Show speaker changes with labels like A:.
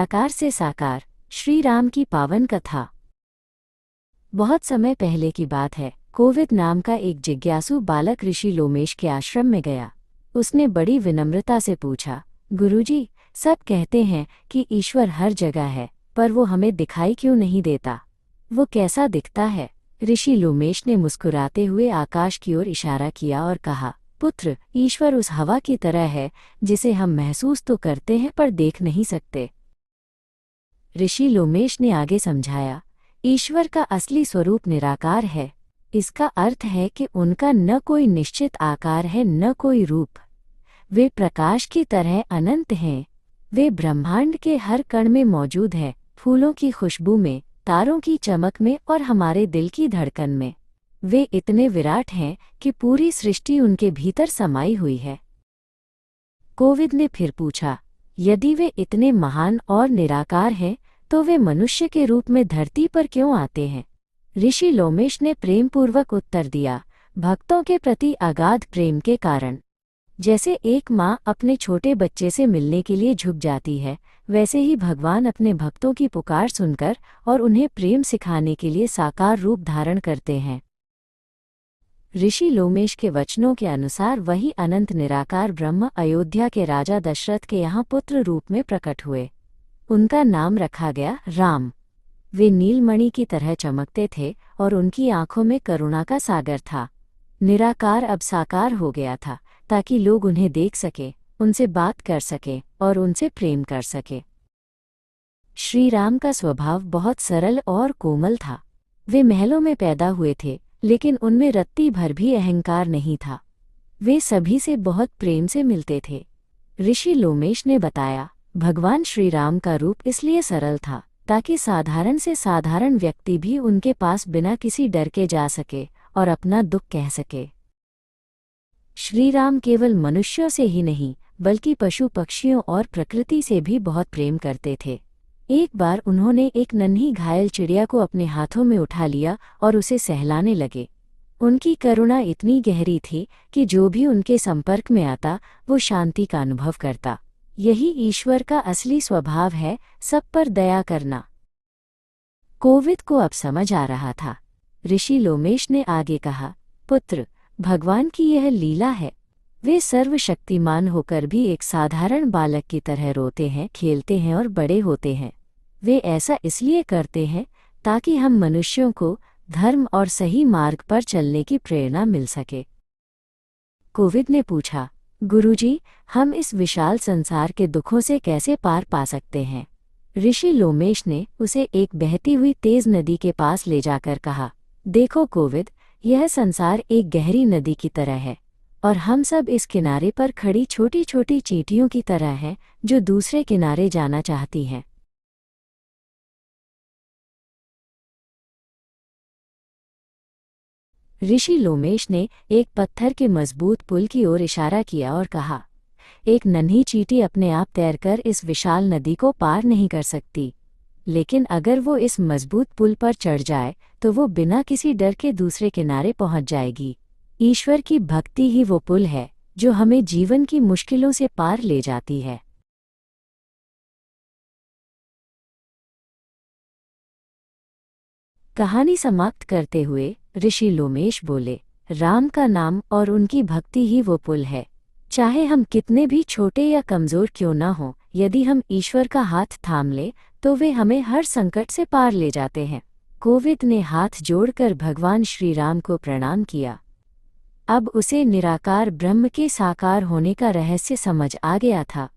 A: निराकार से साकार, श्री राम की पावन कथा। बहुत समय पहले की बात है। कोविद नाम का एक जिज्ञासु बालक ऋषि लोमेश के आश्रम में गया। उसने बड़ी विनम्रता से पूछा, गुरुजी, सब कहते हैं कि ईश्वर हर जगह है, पर वो हमें दिखाई क्यों नहीं देता? वो कैसा दिखता है? ऋषि लोमेश ने मुस्कुराते हुए आकाश की ओर इशारा किया और कहा, पुत्र, ईश्वर उस हवा की तरह है जिसे हम महसूस तो करते हैं पर देख नहीं सकते। ऋषि लोमेश ने आगे समझाया, ईश्वर का असली स्वरूप निराकार है। इसका अर्थ है कि उनका न कोई निश्चित आकार है न कोई रूप। वे प्रकाश की तरह अनंत हैं। वे ब्रह्मांड के हर कण में मौजूद हैं, फूलों की खुशबू में, तारों की चमक में और हमारे दिल की धड़कन में। वे इतने विराट हैं कि पूरी सृष्टि उनके भीतर समाई हुई है। कोविद ने फिर पूछा, यदि वे इतने महान और निराकार हैं, तो वे मनुष्य के रूप में धरती पर क्यों आते हैं? ऋषि लोमेश ने प्रेमपूर्वक उत्तर दिया, भक्तों के प्रति अगाध प्रेम के कारण। जैसे एक माँ अपने छोटे बच्चे से मिलने के लिए झुक जाती है, वैसे ही भगवान अपने भक्तों की पुकार सुनकर और उन्हें प्रेम सिखाने के लिए साकार रूप धारण करते हैं। ऋषि लोमेश के वचनों के अनुसार वही अनंत निराकार ब्रह्म अयोध्या के राजा दशरथ के यहाँ पुत्र रूप में प्रकट हुए। उनका नाम रखा गया राम। वे नीलमणि की तरह चमकते थे और उनकी आंखों में करुणा का सागर था। निराकार अब साकार हो गया था ताकि लोग उन्हें देख सके, उनसे बात कर सके और उनसे प्रेम कर सके। श्री राम का स्वभाव बहुत सरल और कोमल था। वे महलों में पैदा हुए थे, लेकिन उनमें रत्ती भर भी अहंकार नहीं था। वे सभी से बहुत प्रेम से मिलते थे। ऋषि लोमेश ने बताया, भगवान श्री राम का रूप इसलिए सरल था ताकि साधारण से साधारण व्यक्ति भी उनके पास बिना किसी डर के जा सके और अपना दुख कह सके। श्री राम केवल मनुष्यों से ही नहीं, बल्कि पशु पक्षियों और प्रकृति से भी बहुत प्रेम करते थे। एक बार उन्होंने एक नन्ही घायल चिड़िया को अपने हाथों में उठा लिया और उसे सहलाने लगे। उनकी करुणा इतनी गहरी थी कि जो भी उनके संपर्क में आता वो शांति का अनुभव करता। यही ईश्वर का असली स्वभाव है, सब पर दया करना। कोविद को अब समझ आ रहा था। ऋषि लोमेश ने आगे कहा, पुत्र, भगवान की यह लीला है। वे सर्वशक्तिमान होकर भी एक साधारण बालक की तरह रोते हैं, खेलते हैं और बड़े होते हैं। वे ऐसा इसलिए करते हैं ताकि हम मनुष्यों को धर्म और सही मार्ग पर चलने की प्रेरणा मिल सके। कोविद ने पूछा, गुरुजी, हम इस विशाल संसार के दुखों से कैसे पार पा सकते हैं? ऋषि लोमेश ने उसे एक बहती हुई तेज नदी के पास ले जाकर कहा, देखो कोविद, यह संसार एक गहरी नदी की तरह है और हम सब इस किनारे पर खड़ी छोटी छोटी चींटियों की तरह हैं जो दूसरे किनारे जाना चाहती हैं। ऋषि लोमेश ने एक पत्थर के मजबूत पुल की ओर इशारा किया और कहा, एक नन्ही चींटी अपने आप तैरकर इस विशाल नदी को पार नहीं कर सकती, लेकिन अगर वो इस मजबूत पुल पर चढ़ जाए तो वो बिना किसी डर के दूसरे किनारे पहुंच जाएगी। ईश्वर की भक्ति ही वो पुल है जो हमें जीवन की मुश्किलों से पार ले जाती है। कहानी समाप्त करते हुए ऋषि लोमेश बोले, राम का नाम और उनकी भक्ति ही वो पुल है। चाहे हम कितने भी छोटे या कमजोर क्यों ना हों, यदि हम ईश्वर का हाथ थाम ले तो वे हमें हर संकट से पार ले जाते हैं। कोविद ने हाथ जोड़कर भगवान श्री राम को प्रणाम किया। अब उसे निराकार ब्रह्म के साकार होने का रहस्य समझ आ गया था।